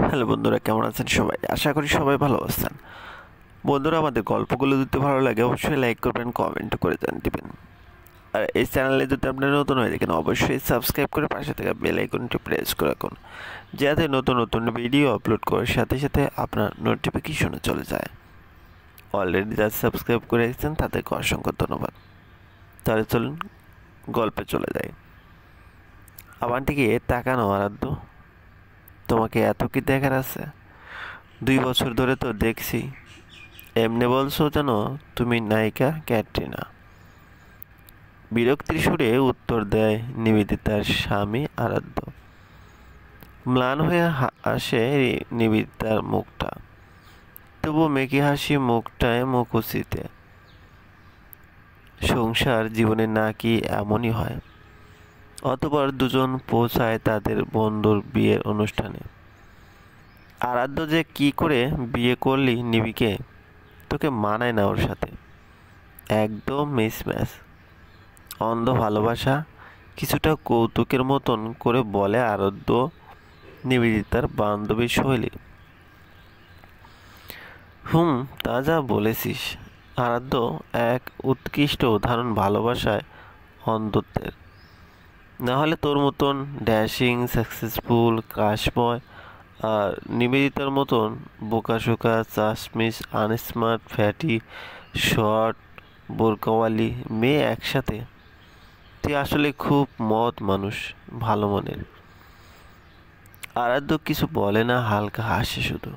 Hello বন্ধুরা, কেমন আছেন সবাই? আশা করি সবাই ভালো আছেন। বন্ধুরা, আমাদের গল্পগুলো যদি ভালো লাগে অবশ্যই লাইক করবেন, কমেন্ট করে দিবেন। আর এই চ্যানেলে যদি আপনারা নতুন হয়ে থাকেন অবশ্যই সাবস্ক্রাইব করে পাশে থাকা বেল আইকনটি প্রেস করে রাখুন, যাতে নতুন নতুন ভিডিও আপলোড করার সাথে সাথে আপনার নোটিফিকেশনে চলে যায়। অলরেডি যারা সাবস্ক্রাইব করে রেখেছেন তাদেরকে অসংখ্য ধন্যবাদ। তাহলে চলুন গল্পে চলে যাই। আমার দিকে তাকানো আরাধ্য, তোমাকে এত কি দেখার আছে? 2 বছর ধরে তো দেখছি। এমনি বলছো যেন তুমি নায়িকা ক্যাটরিনা। বিরক্তির সুরে উত্তর দেয় নিবেদিতার স্বামী আরাধ্য। ম্লান হয়ে আসে নিবেদিতার মুখটা, তবু মেকি হাসি মুখটায় মুখোশিতে। সংসার জীবনে নাকি এমনই হয়। অতবার দুজন পৌঁছায় তাদের বন্ধুর বিয়ের অনুষ্ঠানে। আরাধ্য যে কি করে বিয়ে করলি নিবিকে, তোকে মানায় না ওর সাথে। একদম মিসম্যাচ। অন্ধ ভালোবাসা, কিছুটা কৌতুকের মতন করে বলে আরাধ্য নিবেদিতার বান্ধবী শৈলী। তা যা বলেছিস। আরাধ্য এক উৎকৃষ্ট উদাহরণ ভালোবাসায় অন্ধত্বের। না হলে তোর মতন ড্যাশিং সাকসেসফুল ক্রাশবয় আর নিবেদিতার মতন বোকাশোকা চাশমিশ আনস্মার্ট ফ্যাটি শর্ট বোরকাওয়ালি মেয়ে একসাথে। তুই আসলে খুব মদ মানুষ, ভালো মনের। আরাধ্য কিছু বলে না, হালকা হাসে শুধু।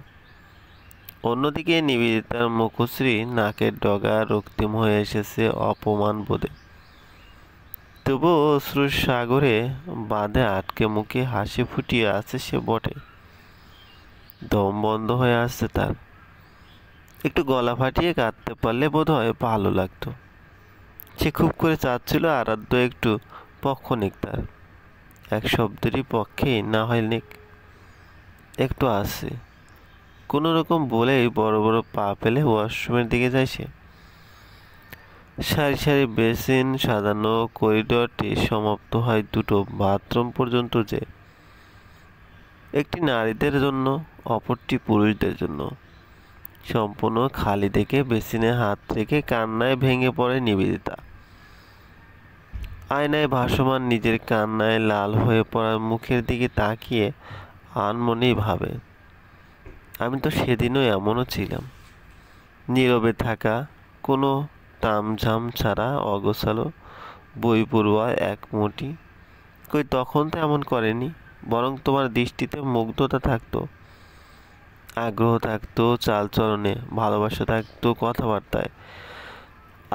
অন্যদিকে নিবেদিতার মুখশ্রী নাকের ডগা রক্তিম হয়ে এসেছে অপমান বোধে। তবুও অশ্রুর সাগরে বাঁধে আটকে মুখে হাসি ফুটিয়ে আছে সে বটে। দম বন্ধ হয়ে আসছে তার। একটু গলা ফাটিয়ে কাঁদতে পারলে বোধ হয় ভালো লাগতো। সে খুব করে চাচ্ছিল আরাধ্য একটু পক্ষ নিক তার। এক শব্দেরই পক্ষেই না হয় নিক। একটু আসে কোনো রকম বলেই বড় বড় পা ফেলে ওয়াশরুমের দিকে যায় সে। সারি সারি বেসিন সাজানো করিডরটি সমাপ্ত হয় দুটো বাথরুম পর্যন্ত, যে একটি নারীদের জন্য অপরটি পুরুষদের জন্য। সম্পূর্ণ খালি দেখে বেসিনে হাত রেখে কান্নায় ভেঙে পড়ে নিবেদিতা। আয়নায় ভাসমান নিজের কান্নায় লাল হয়ে পড়া মুখের দিকে তাকিয়ে আনমনেই ভাবে, আমি তো সেদিনও এমনও ছিলাম। নীরবে থাকা, কোনো তামঝাম ছাড়া অগোছালো বই পড়ুয়া এক মুঠি। কই তখন তো এমন করেনি, বরং তোমার দৃষ্টিতে মুগ্ধতা থাকতো, আগ্রহ থাকতো চালচলনে, ভালোবাসা থাকতো কথাবার্তায়।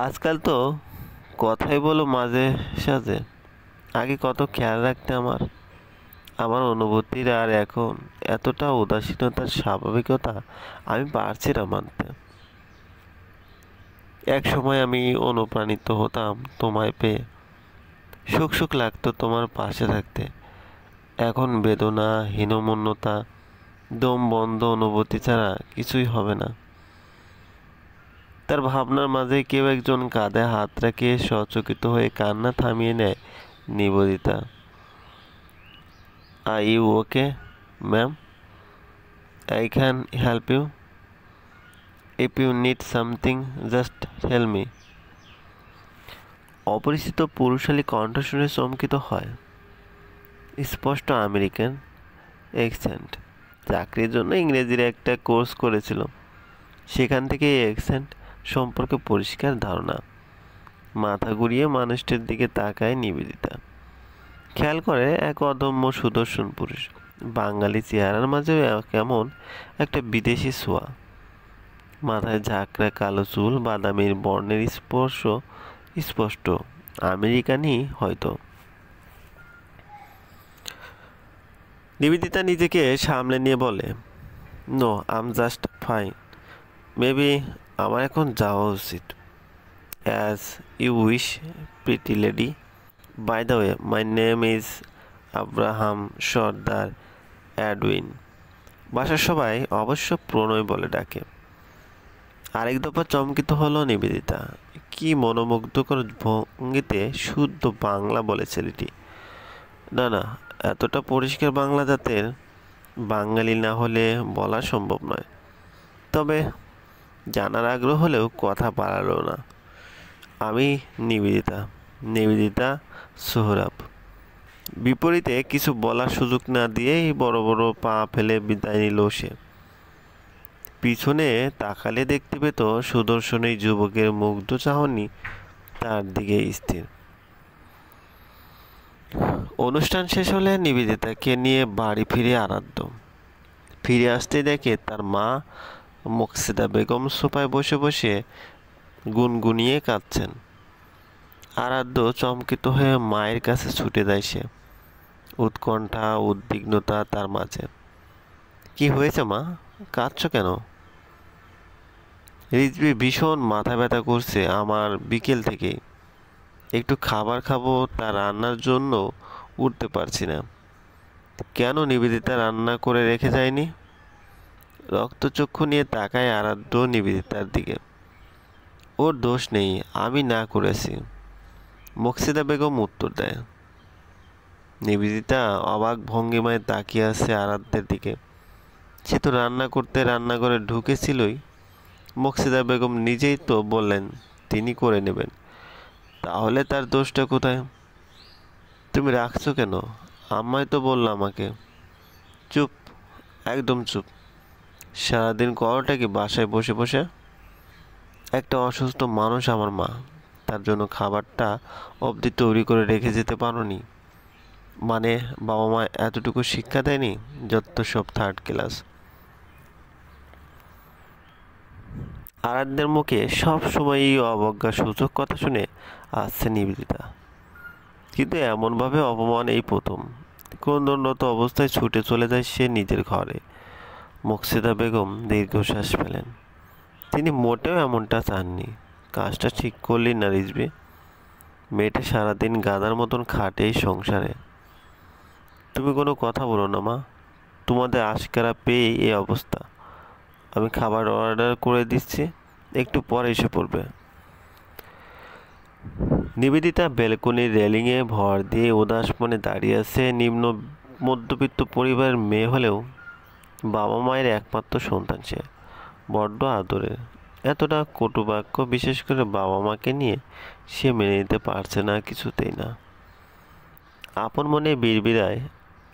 আজকাল তো কথাই বলো মাঝে সাঝে। আগে কত খেয়াল রাখতে আমার আমার অনুভূতির, আর এখন এতটা উদাসীনতার স্বাভাবিকতা আমি পারছি না মানতে। এক সময় আমি অনুপ্রাণিত হতাম তোমায় পেয়ে, সুখ সুখ লাগতো তোমার পাশে থাকতে। এখন বেদনা, হীনমন্যতা, দম বন্ধ অনুভূতি ছাড়া কিছুই হবে না। তার ভাবনার মাঝে কেউ একজন কাঁধে হাত রেখে সচকিত হয়ে কান্না থামিয়ে নেয় Nivedita. Are you okay ma'am? I can help you. If you need something just tell me. অপরিচিত পুরুষালী কণ্ঠ শুনে চমকিত হয়। স্পষ্ট আমেরিকান অ্যাকসেন্ট। চাকরির জন্য ইংরেজির একটা কোর্স করেছিল, সেখান থেকে এই অ্যাকসেন্ট সম্পর্কে পরিষ্কার ধারণা। মাথা ঘুরিয়ে মানুষটির দিকে তাকায় নিবেদিতা। খেয়াল করে এক অদম্য সুদর্শন পুরুষ। বাঙালি চেহারার মাঝে কেমন একটা বিদেশি ছোঁয়া। মাথায় ঝাঁকড়া কালো চুল, বাদামির বর্ণের স্পর্শ স্পষ্ট আমেরিকানই হয়তো। নিবেদিতা নিজেকে সামলে নিয়ে বলে, no I'm just fine. Maybe আমার এখন যাওয়া উচিত। As you wish pretty lady. By the way, my name is Abraham Sardar Edwin. বাসার সবাই অবশ্য প্রণয় বলে ডাকে। আরেক দফা চমকিত হলো নিবেদিতা। কি মনোমুগ্ধকর ভঙ্গিতে শুদ্ধ বাংলা বলে ছেলেটি। না না, এতটা পরিষ্কার বাংলা জাতের বাঙালি না হলে বলা সম্ভব নয়, তবে জানার আগ্রহ হলেও কথা বাড়ালো না। আমি নিবেদিতা, নিবেদিতা সোহরাব। বিপরীতে কিছু বলার সুযোগ না দিয়েই বড় বড় পা ফেলে বিদায় নিল সে। পিছনে তাকালে দেখতে পেত সুদর্শন এই যুবকের মুগ্ধ চাহনি তার দিকে স্থির। অনুষ্ঠান শেষ হলে নিবেদিতাকে নিয়ে বাড়ি ফিরে আরাধ্য। ফিরে আসতে দেখে তার মা মোকসেদা বেগম সোফায় বসে বসে গুনগুনিয়ে কাঁদছেন। আরাধ্য চমকিত হয়ে মায়ের কাছে ছুটে যায় সে। উৎকণ্ঠা উদ্বিগ্নতা তার মাঝে। কি হয়েছে মা, কাঁদছো কেন? রিজভি ভীষণ মাথা ব্যথা করছে আমার বিকেল থেকেই। একটু খাবার খাবো, তা রান্নার জন্য উঠতে পারছি না। কেন নিবেদিতা রান্না করে রেখে যায়নি? রক্তচক্ষু নিয়ে তাকায় আরাধ্য নিবেদিতার দিকে। ওর দোষ নেই, আমি না করেছি, মোকসেদা বেগম উত্তর দেয়। নিবেদিতা অবাক ভঙ্গিমায় তাকিয়ে আছে আরাধ্যের দিকে। সে তো রান্না করতে রান্নাঘরে ঢুকেছিলই। মোকসেদা বেগম নিজেই তো বললেন তিনি করে নেবেন, তাহলে তার দোষটা কোথায়? তুমি রাখছো কেন? আম্মাই তো বললো আমাকে। চুপ, একদম চুপ। সারাদিন করোটা কি বাসায় বসে বসে? একটা অসুস্থ মানুষ আমার মা, তার জন্য খাবারটা অবধি তৈরি করে রেখে যেতে পারোনি? মানে বাবা মা এতটুকু শিক্ষা দেয়নি? যত সব থার্ড ক্লাস। আরাধ্যের মুখে সব সময় এই অবজ্ঞা সূচক কথা শুনে আসছে নিবেদিতা, কিন্তু এমনভাবে অপমান এই প্রথম। ক্রন্দনরত অবস্থায় ছুটে চলে যায় সে নিজের ঘরে। মোকসেদা বেগম দীর্ঘশ্বাস ফেলেন। তিনি মোটেও এমনটা চাননি। কাজটা ঠিক করলি না রিজবি। মেয়েটা সারাদিন গাধার মতন খাটে এই সংসারে। তুমি কোনো কথা বলো না মা, তোমাদের আশকারা পেয়ে এই অবস্থা। আমি খাবার অর্ডার করে দিচ্ছি, একটু পরে এসে পড়বে। নিবেদিতা ব্যালকনির রেলিংয়ে ভর দিয়ে উদাস মনে দাঁড়িয়ে আছে। নিম্ন মধ্যবিত্ত পরিবারের মেয়ে হলেও বাবা মায়ের একমাত্র সন্তান সে। বড্ড আদরের। এতটা কটু বাক্য বিশেষ করে বাবা মাকে নিয়ে সে মেনে নিতে পারছে না কিছুতেই না। আপন মনে বিড়বিড়ায়,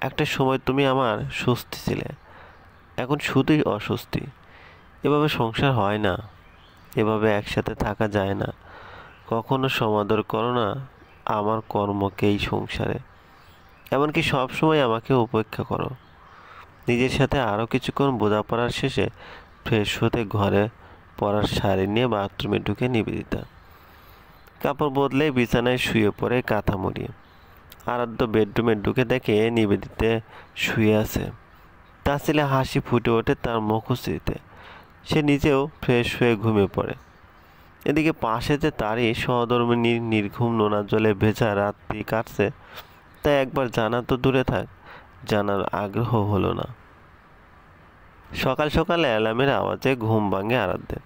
একটা সময় তুমি আমার স্বস্তি ছিলে, এখন শুধুই অস্বস্তি। এভাবে সংসার হয় না, এভাবে একসাথে থাকা যায় না। কখনো সমাদর করো না আমার কর্মকে এই সংসারে, এমনকি সবসময় আমাকে উপেক্ষা করো। নিজের সাথে আরও কিছুক্ষণ বোঝাপড়ার শেষে ফ্রেশ হতে ঘরে পরার শাড়ি নিয়ে বাথরুমে ঢুকে নিবেদিতা। কাপড় বদলে বিছানায় শুয়ে পড়ে কাঁথা মুড়িয়ে। আরাধ্য বেডরুমে ঢুকে দেখে নিবেদিতে শুয়ে আছে। তার ছেলে হাসি ফুটে ওঠে তার মুখশ্রীতে। সে নিজেও ফ্রেশ হয়ে ঘুমিয়ে পড়ে। এদিকে পাশে যে তারই সহধর্মিণীর নির্ঘুম নোনা জলে ভেজা রাত্রি কাটছে, তাই একবার জানা তো দূরে থাক, জানার আগ্রহ হলো না। সকাল সকাল অ্যালার্মের আওয়াজে ঘুম ভাঙে আরাধ্যের।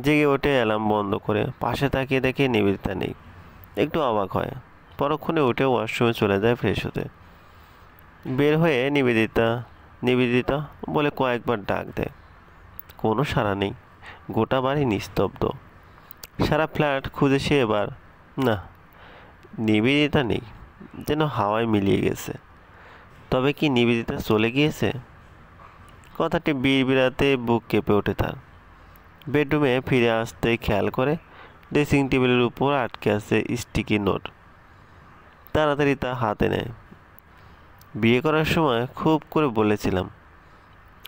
জেগে ওঠে অ্যালার্ম বন্ধ করে। পাশে তাকিয়ে দেখে নিবেদিতা নেই। একটু অবাক হয়। পরক্ষণে উঠে ওয়াশরুমে চলে যায় ফ্রেশ হতে। বের হয়ে নিবেদিতা নিবেদিতা বলে কয়েকবার ডাক দেয়। কোনো সাড়া নেই। গোটা বাড়ি নিস্তব্ধ। সারা ফ্ল্যাট খুঁজে সে এবার, না, নিবেদিতা নেই, যেন হাওয়ায় মিলিয়ে গেছে। তবে কি নিবেদিতা চলে গিয়েছে? কথাটি বিড়বিড়াতে বুক কেঁপে ওঠে তার। বেডরুমে ফিরে আসতে খেয়াল করে ড্রেসিং টেবিলের উপর আটকে আছে স্টিকি নোট। তাড়াতাড়ি তা হাতে নেয়। বিয়ে করার সময় খুব করে বলেছিলাম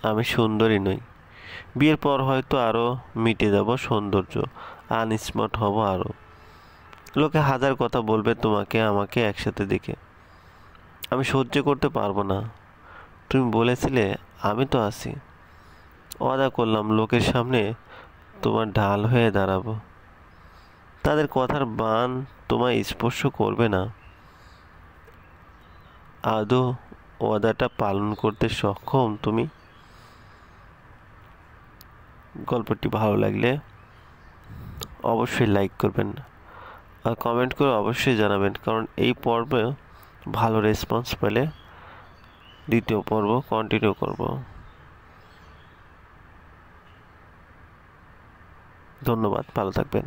আমি সুন্দরী নই। বিয়ের পর হয়তো আরও মিটে যাব সৌন্দর্য, আনস্মার্ট হব আরও। লোকে হাজার কথা বলবে তোমাকে আমাকে একসাথে দেখে। আমি সহ্য করতে পারবো না। তুমি বলেছিলে আমি তো আছি। ওয়াদা করলাম লোকের সামনে তোমার ঢাল হয়ে দাঁড়াবো। তাদের কথার বান তোমায় স্পর্শ করবে না। আদৌ ওয়াদাটা পালন করতে সক্ষম তুমি? গল্পটি ভালো লাগলে অবশ্যই লাইক করবেন আর কমেন্ট করে অবশ্যই জানাবেন, কারণ এই পর্বে ভালো রেসপন্স পেলে দ্বিতীয় পর্ব কন্টিনিউ করব। ধন্যবাদ, ভালো থাকবেন।